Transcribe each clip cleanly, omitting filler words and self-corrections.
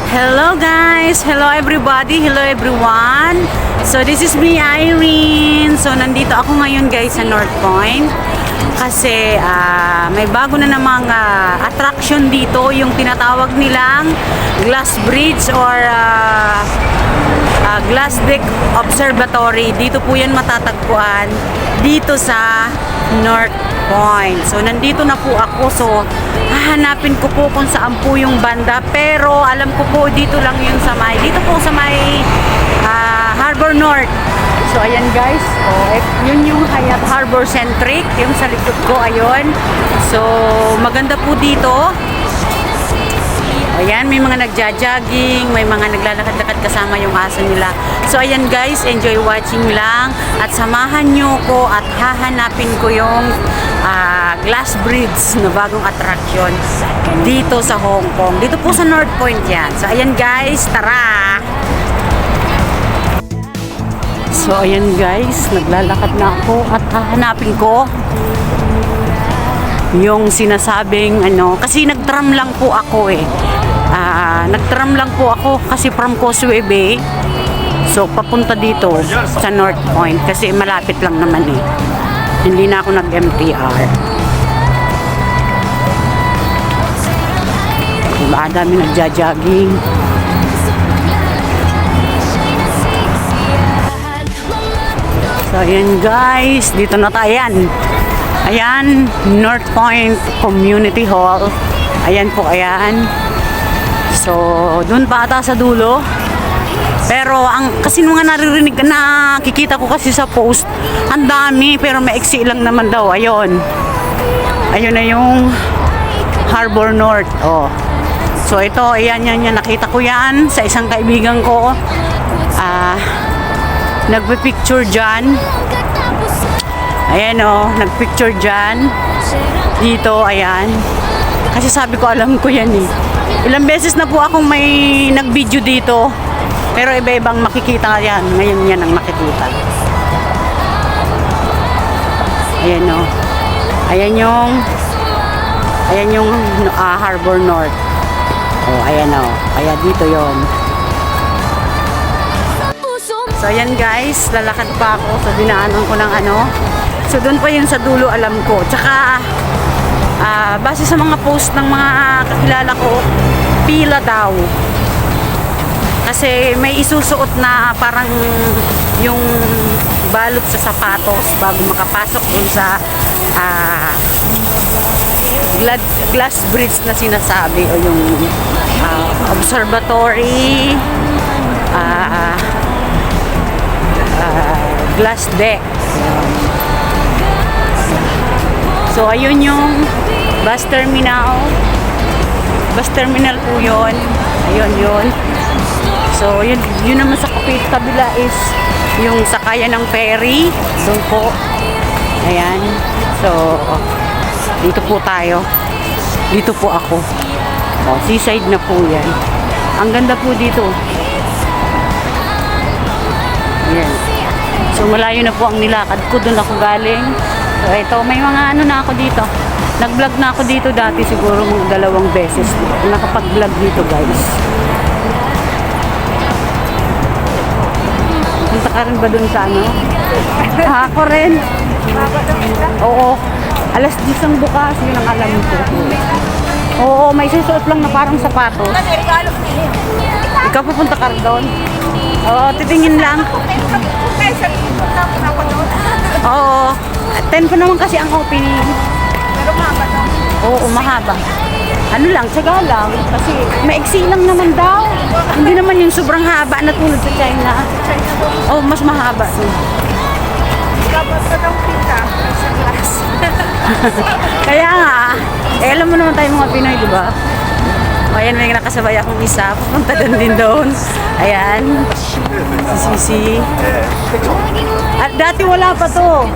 Hello guys! Hello everybody! Hello everyone! So this is me, Irene. So nandito ako ngayon guys sa North Point kasi may bago na namang attraction dito, yung tinatawag nilang Glass Bridge or Glass Deck Observatory. Dito po yan matatagpuan dito sa North Point. So nandito na po ako. So hahanapin ko po kung saan po yung banda, pero alam ko po dito lang yun sa dito po sa may Harbor North. So ayan guys, yun yung Hyatt Harbor Centric, yung sa likod ko, ayun. So maganda po dito. Ayan, may mga nagja-jogging, may mga naglalakad-lakad kasama yung aso nila. So ayan guys, enjoy watching lang at samahan nyo ko at hahanapin ko yung Glass Bridge na bagong attraction dito sa Hong Kong. Dito po sa North Point yan. So ayan guys, tara! So ayan guys, naglalakad na ako at hahanapin ko yung sinasabing kasi nag-tram lang po ako nag-tram lang po ako kasi from Causeway Bay. So papunta dito sa North Point kasi malapit lang naman hindi na ako nag-MTR. Diba, dami nagja-jogging. So ayan guys, dito na tayo. Ayan, North Point Community Hall. Ayan po, ayan. So, doon pa ata sa dulo. Pero kasi mga naririnig na nakikita ko kasi sa post, ang dami pero maiksi lang naman daw. Ayun. Ayun na yung Harbor North. Oh. So ito, ayan yan, nakita ko yan sa isang kaibigan ko. Nagpe-picture diyan. Ayan nagpicture diyan. Dito, ayan. Kasi sabi ko, alam ko yan Ilang beses na po akong may nag-video dito. Pero iba-ibang makikita yan. Ngayon yan ang makikita. Ayan Ayan yung Harbor North. Ayan Kaya dito yon. So ayan guys, lalakad pa ako. So dinaanan ko ng So doon pa yun sa dulo, alam ko. Tsaka base sa mga post ng mga kakilala ko, pila daw. Kasi may isusuot na parang yung balot sa sapatos bago makapasok dun sa glass bridge na sinasabi o yung observatory, glass deck. So ayun yung bus terminal. Bus terminal po yun. Ayun yun. So yun naman sa kabila is yung sakayan ng ferry. Doon po. Ayan. So dito po tayo. Dito po ako. Seaside na po yan. Ang ganda po dito. Ayan. So malayo na po ang nilakad ko. Doon ako galing. So ito, may mga na ako dito. Nag-vlog na ako dito dati, siguro mga 2 beses. Nakapag-vlog dito guys. Punta ka rin ba dun sa Ako rin. Oo. Alas 10 ang bukas, yun ang alam ko. Oo, may susuot lang na parang sapatos. Ikaw pupunta ka rin doon? Oo, titingin lang. Oo. 10 pa naman kasi ang opening. Pero mahaba daw. Oo, mahaba. Lang, tsaga lang. Kasi maiksi lang naman daw. Hindi naman yung sobrang haba na tulad sa China. Oo, mas mahaba. Dapat pa daw pita sa class. Kaya nga, alam mo naman tayo mga Pinoy, di ba? Ayan, may nakasabay akong isa. Pupunta din doon. Ayan. Si Sisi. At dati wala pa to.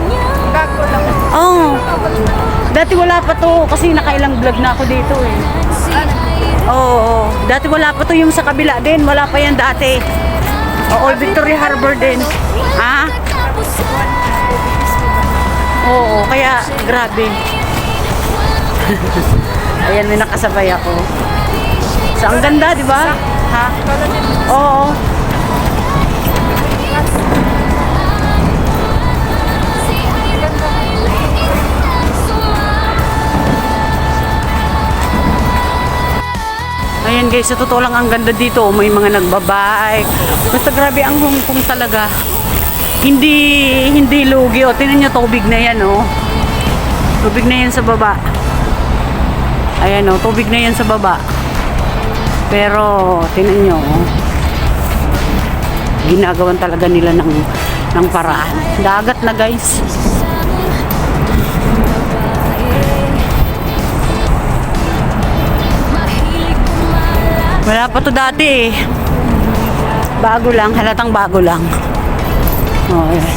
Dati wala pa to kasi nakailang vlog na ako dito dati wala pa to, yung sa kabila din. Wala pa yan dati. Old Victoria Harbor din. Kaya grabe. Ayan, may nakasabay ako. So, ang ganda, di ba? Ha? Oo. Ayan guys, sa totoo lang ang ganda dito. May mga nagbabike. Basta grabe ang Hong Kong talaga. Hindi lugi. O, tinan nyo, tubig na yan, oh. Tubig na yan sa baba. Ayan, oh, tubig na yan sa baba. Pero, tinan nyo, oh. Ginagawan talaga nila ng paraan. Dagat na, guys. Wala pa to dati, eh. Bago lang, halatang bago lang. Oh, ayan.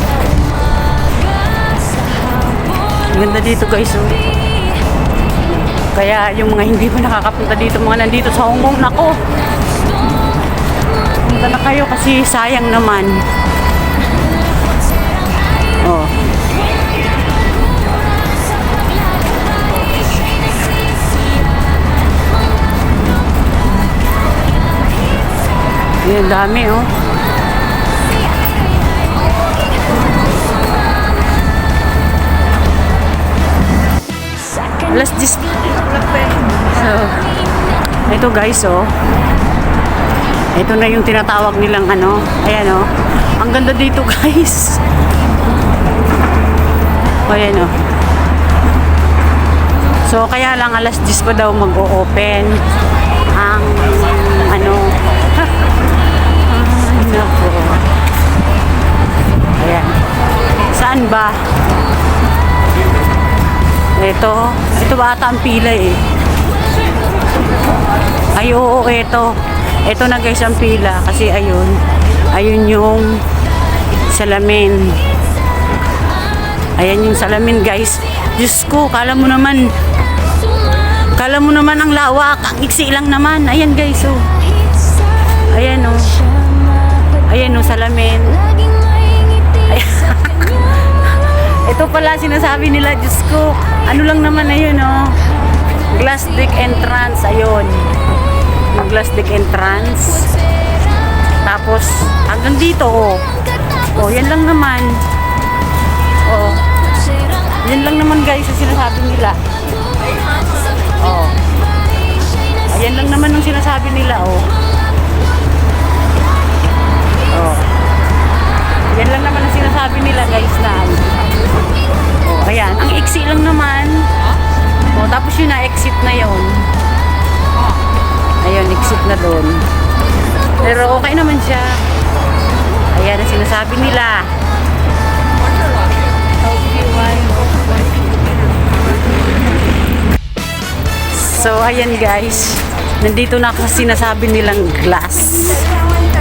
Ganda dito, guys, oh. Kaya yung mga hindi pa nakakapunta dito, mga nandito sa Hong Kong, nako. Punta na kayo kasi sayang naman. Oh. Ayan, dami, oh. Alas 10. So, ito guys, oh. Ito na yung tinatawag nilang ano. Ayan, oh. Ang ganda dito, guys. Ayan, oh. So, kaya lang alas 10 pa daw mag-o-open ang ano. Ay, nako. Ayan. Saan ba? Ito ba ata ang pila, eh? Ay, oo, ito na guys ang pila kasi ayun yung salamin. Ayan yung salamin, guys. Diyos ko, kala mo naman ang lawak, ang iksi lang naman. Ayan, guys, oh. Ayan, oh. Ayan, oh, salamin. Ayan. Ito pala sinasabi nila, Diyos ko. Ano lang naman na yun, oh. Glass deck entrance, ayun. Yung glass deck entrance. Tapos, hanggang dito, oh. Oh, yan lang naman. Oh. Yan lang naman, guys, ang sinasabi nila. Oh. Ayan lang naman ang sinasabi nila, oh. Oh. Yan lang naman ang sinasabi nila, guys, na. Oh, ayan. Ang iksi lang naman. Oh, tapos yun na, exit na yun. Ayun, exit na doon. Pero okay naman siya. Ayan ang sinasabi nila. So, ayan guys. Nandito na ako sa sinasabi nilang glass.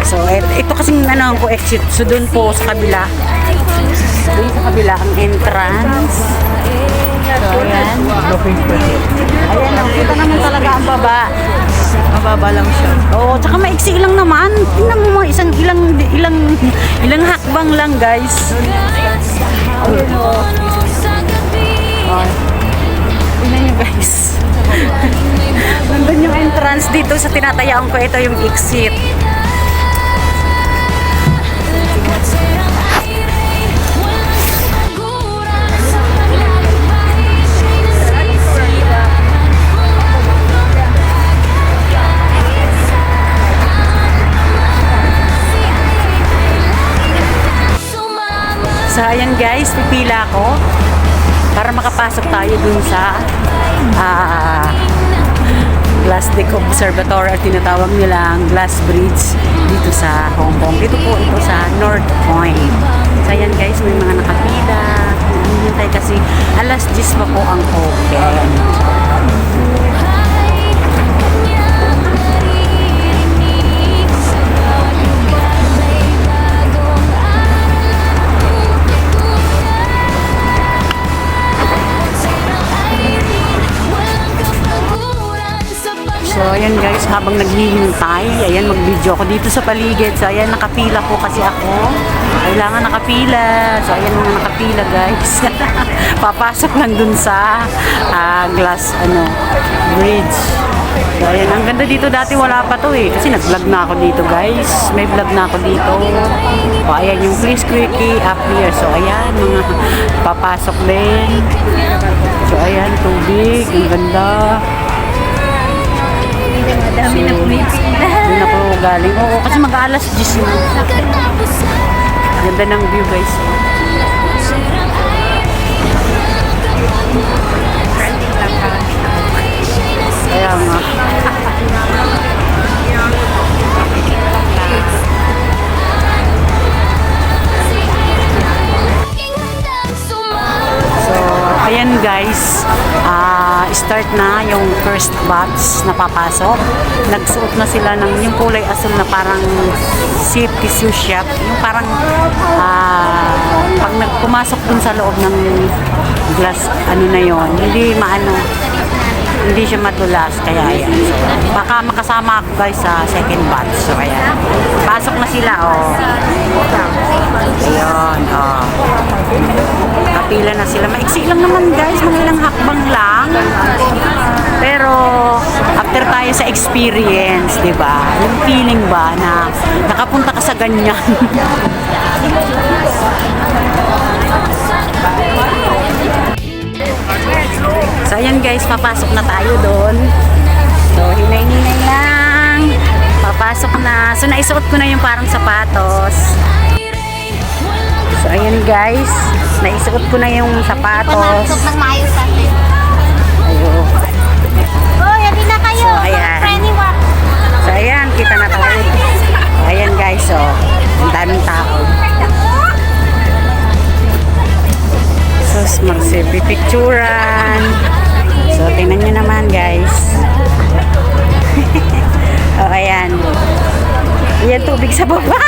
So, ito kasing nanang ko exit. So, doon po sa kabila. Doon sa kabila ang entrance. So, ayan. Ayan, nakita naman talaga ang baba. Mababa lang siya. Oo, tsaka maiksi lang naman. Tingnan mo mga ilang hakbang lang, guys. Ayan, o. Oh. Tingnan nyo, guys. Nandun yung entrance dito sa tinatayaan ko. Ito yung exit. So, ayan guys, pipila ako para makapasok tayo dun sa Glass Deck Observatory at tinatawag nilang Glass Bridge dito sa Hong Kong. Dito po ito sa North Point. So, ayan guys, may mga nakapila. Hinihintay kasi alas 10 pa po ang open. So, ayan guys, habang naghihintay, ayan, mag-video ako dito sa paligid. So, ayan, nakapila po kasi ako. Kailangan nakapila. So, ayan mga nakapila, guys. Papasok lang dun sa glass, bridge. So, ayan. Ang ganda dito. Dati wala pa to eh. Kasi nag-vlog na ako dito, guys. May vlog na ako dito. O, ayan yung please quickie up here. So, ayan. Mga papasok din. So, ayan. Tubig. Ang ganda. Dami na pumipila. Doon ako galing. Oo, kasi mag-aalas 10 na. Ganda ng view, guys. Kaya nga. So, ayan guys. Start na yung first batch na papasok. Nagsuot na sila ng yung kulay asul na parang safety shoe shop. Yung parang pag pumasok dun sa loob ng glass, na yon, hindi siya madulas. Kaya ayan. So, baka makasama ako guys sa second batch. So, ayan. Pasok na sila, oh. Ayun, oh. Kapila na sila. Maiksi lang naman guys. Mga ilang hakbang lang. Pero, after tayo sa experience, di ba? Yung feeling ba na nakapunta ka sa ganyan? So, ayan guys, papasok na tayo doon. So, hinay-hinay lang. Papasok na. So, naisuot ko na yung parang sapatos. So, ayan guys. Naisuot ko na yung sapatos. Panasok ng maayos natin. Ayun. Oh, hindi na kayo. So, ayan. Friendly walk. So, ayan. Kita na tayo. Ayan guys, so. Ang daming tao. So, magpipicturan. So, tingnan nyo naman guys. Oh, ayan. Ayan, tubig sa baba.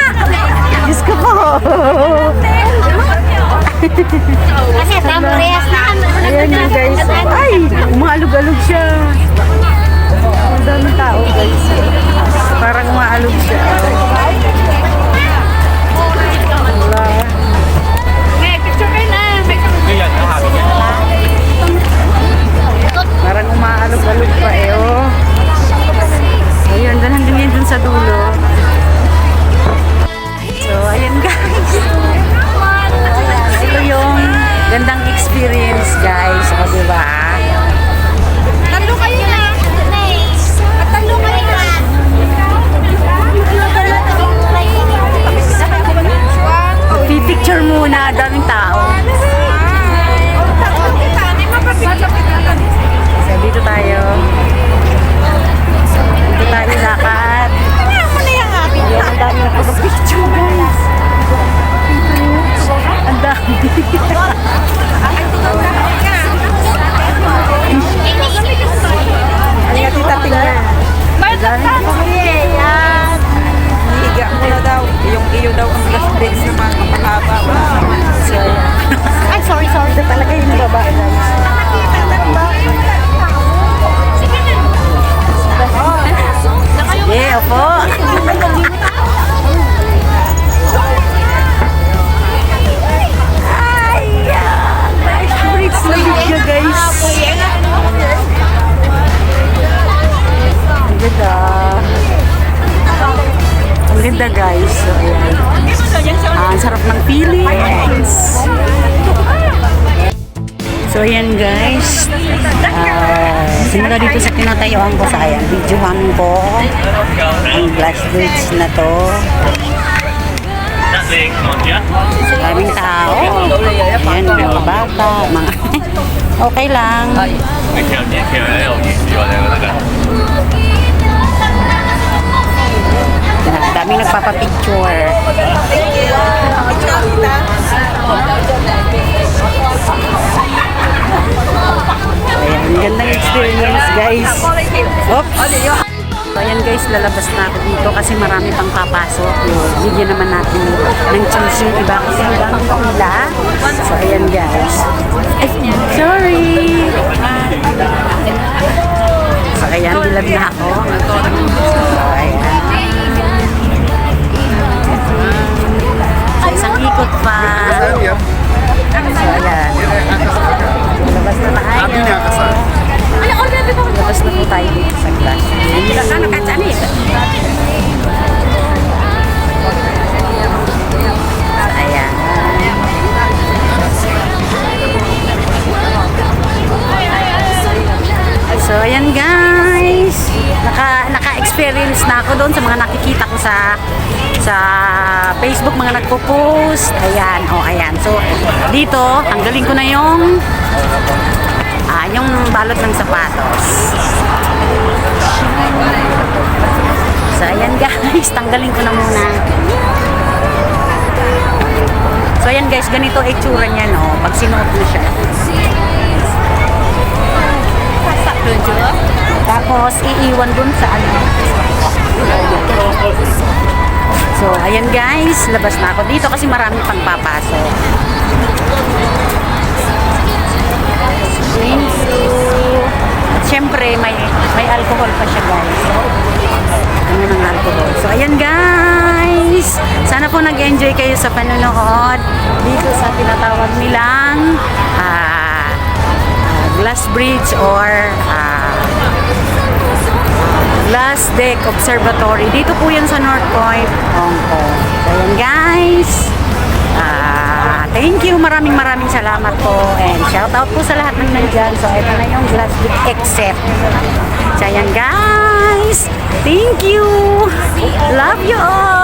Diyos ko po. Kasi tamurehas na. Ayan yun guys. Ay, umaalog-alog siya. Ang daming tao guys. Parang umaalog siya. Wala. Parang umaalog-alog pa eh, oh. Ayun, hanggang yun dun sa dulo. So, ayan guys. Ito yung gandang experience guys. O, diba? Talo kayo na. Talo kayo na. Picture muna, daming tao. So, dito tayo. Dito tayo lakad. Ayun, ang dami na picture guys. Ang dami. Ang tita tingnan. Ang dami. Higa mo na daw. Yung iyo daw ang last days na mga kapalaba. So, ayan. Ay, sorry. Ito talaga yung babae guys. Yeah, opo. Bridge na video guys. Ang ganda. Ang ganda guys. So, ayan. Ang sarap ng feelings. So ayan guys. Simula dito sa tinatayuan ko sa ayan. Videohan ko ang glass bridge na to. Maraming tao. Ayan, mga bata. Mga okay lang. Daming nagpapapicture. Ayan, ang gandang experience guys. Oops. So ayan guys, lalabas na ako dito kasi marami pang papasok. Bigyan naman natin ng chance yung iba kasi ang dami pila. So ayan guys. Ay, sorry. So ayan, dilag na ako. So ayan. Sa isang naka-experience na ako doon sa mga nakikita ko sa Facebook, mga nagpo-post. Ayan, ayan. So, dito, tanggalin ko na yung balot ng sapatos. So, ayan guys, tanggalin ko na muna. So, ayan guys, ganito itsura niya, no? Pag sinuot mo siya. Tapos, iiwan dun sa ano. So, ayan guys, labas na ako dito kasi marami pang papasok. Thank you. At syempre, may alcohol pa siya guys. Ano ng alcohol. So, ayan guys. Sana po nag-enjoy kayo sa panonood dito sa tinatawag nilang Glass Bridge or Glass Deck Observatory. Dito po yan sa North Point, Hong Kong. So, ayan guys. Thank you. Maraming salamat po. And shout out po sa lahat ng nandyan. So, ito na yung Glass Deck except. So, ayan guys. Thank you. Love you all.